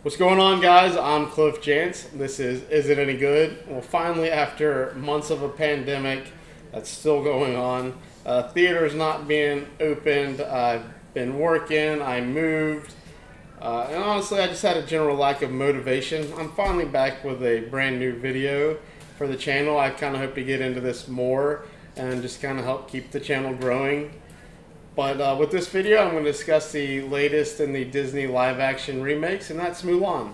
What's going on, guys? I'm Cliff Jantz. This is it any good? Well, finally, after months of a pandemic that's still going on, theaters not being opened, I've been working, I moved, and honestly, I just had a general lack of motivation. I'm finally back with a brand new video for the channel. I kind of hope to get into this more and just kind of help keep the channel growing. But with this video, I'm going to discuss the latest in the Disney live-action remakes, and that's Mulan.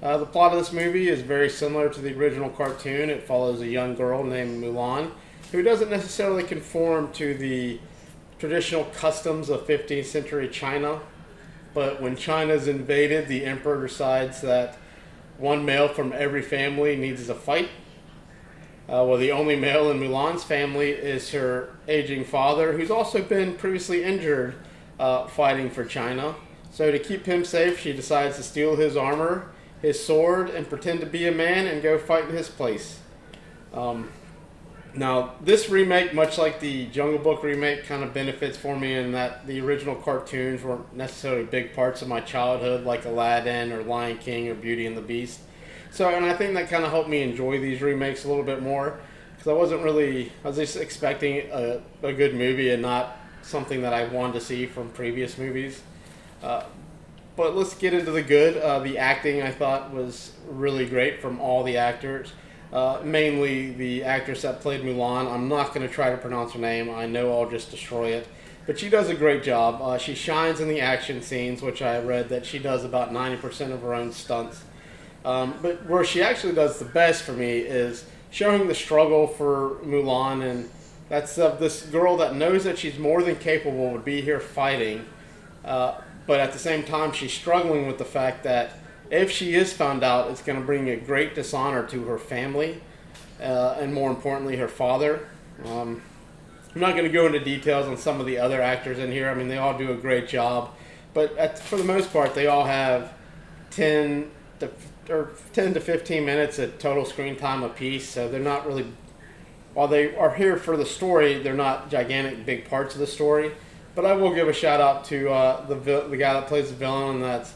The plot of this movie is very similar to the original cartoon. It follows a young girl named Mulan, who doesn't necessarily conform to the traditional customs of 15th century China. But when China is invaded, the emperor decides that one male from every family needs to fight. Well, the only male in Mulan's family is her aging father, who's also been previously injured fighting for China. So to keep him safe, she decides to steal his armor, his sword, and pretend to be a man and go fight in his place. Now, this remake, much like the Jungle Book remake, kind of benefits for me in that the original cartoons weren't necessarily big parts of my childhood, like Aladdin or Lion King or Beauty and the Beast. So, and I think that kind of helped me enjoy these remakes a little bit more, because I was just expecting a good movie and not something that I wanted to see from previous movies. But let's get into the good. The acting, I thought, was really great from all the actors. Mainly the actress that played Mulan. I'm not going to try to pronounce her name. I know I'll just destroy it. But she does a great job. She shines in the action scenes, which I read that she does about 90% of her own stunts. But where she actually does the best for me is showing the struggle for Mulan, and that's this girl that knows that she's more than capable to be here fighting, but at the same time she's struggling with the fact that if she is found out, it's going to bring a great dishonor to her family, and more importantly, her father. I'm not going to go into details on some of the other actors in here. I mean, they all do a great job, but for the most part, they all have 10 to 15 minutes of total screen time apiece, so they're not really, while they are here for the story, they're not gigantic big parts of the story. But I will give a shout out to the guy that plays the villain, and that's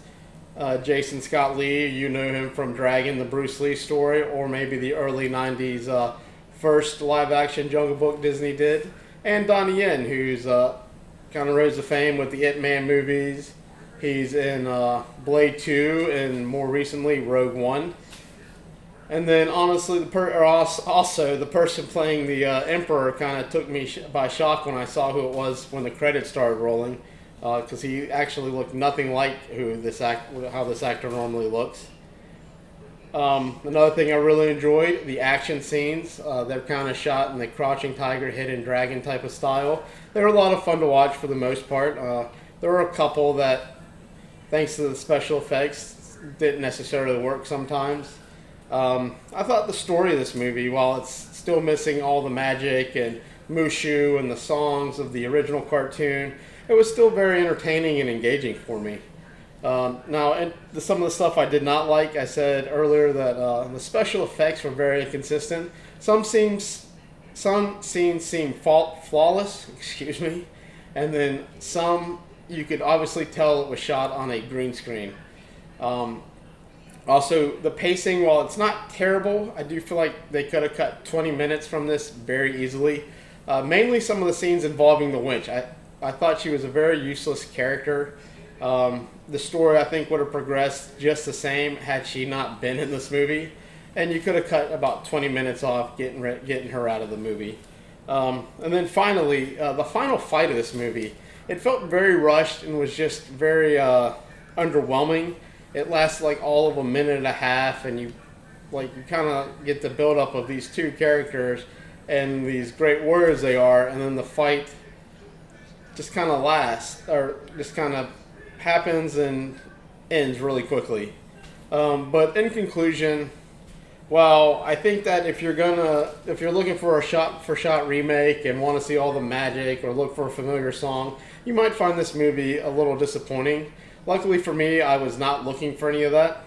Jason Scott Lee. You know him from Dragon, the Bruce Lee story, or maybe the early 90s first live action Jungle Book Disney did. And Donnie Yen, who's kind of rose to fame with the Ip Man movies. He's in Blade 2 and more recently Rogue One. And then honestly, also the person playing the Emperor kind of took me by shock when I saw who it was when the credits started rolling, because he actually looked nothing like how this actor normally looks. Another thing I really enjoyed, the action scenes. They're kind of shot in the Crouching Tiger, Hidden Dragon type of style. They were a lot of fun to watch for the most part. There were a couple that, thanks to the special effects, didn't necessarily work sometimes. I thought the story of this movie, while it's still missing all the magic and Mushu and the songs of the original cartoon, it was still very entertaining and engaging for me. Now, and some of the stuff I did not like, I said earlier that the special effects were very inconsistent. Some scenes seemed flawless, excuse me, and then some you could obviously tell it was shot on a green screen. Also, the pacing, while it's not terrible, I do feel like they could have cut 20 minutes from this very easily. Mainly some of the scenes involving the winch. I thought she was a very useless character. The story, I think, would have progressed just the same had she not been in this movie. And you could have cut about 20 minutes off getting her out of the movie. And then finally, the final fight of this movie, it felt very rushed and was just very underwhelming. It lasted like all of a minute and a half, and you kind of get the build-up of these two characters and these great warriors they are, and then the fight just kind of lasts, or just kind of happens and ends really quickly. But in conclusion, well, I think that if you're looking for a shot-for-shot remake and want to see all the magic or look for a familiar song, you might find this movie a little disappointing. Luckily for me, I was not looking for any of that,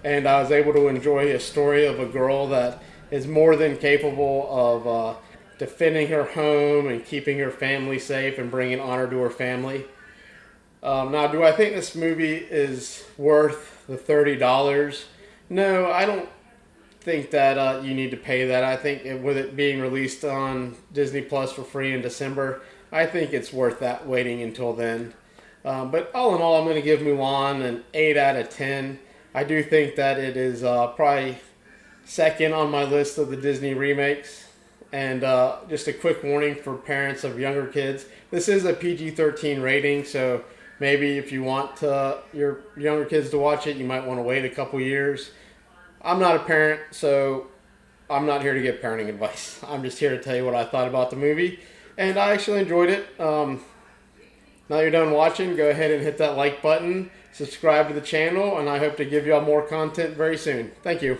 and I was able to enjoy a story of a girl that is more than capable of defending her home and keeping her family safe and bringing honor to her family. Now, do I think this movie is worth the $30? No, I don't think that you need to pay that. I think with it being released on Disney Plus for free in December, I think it's worth that waiting until then. But all in all, I'm going to give Mulan an 8 out of 10. I do think that it is probably second on my list of the Disney remakes. And just a quick warning for parents of younger kids. This is a PG-13 rating, so maybe if you want your younger kids to watch it, you might want to wait a couple years. I'm not a parent, so I'm not here to give parenting advice. I'm just here to tell you what I thought about the movie. And I actually enjoyed it. Now you're done watching, go ahead and hit that like button, subscribe to the channel, and I hope to give y'all more content very soon. Thank you.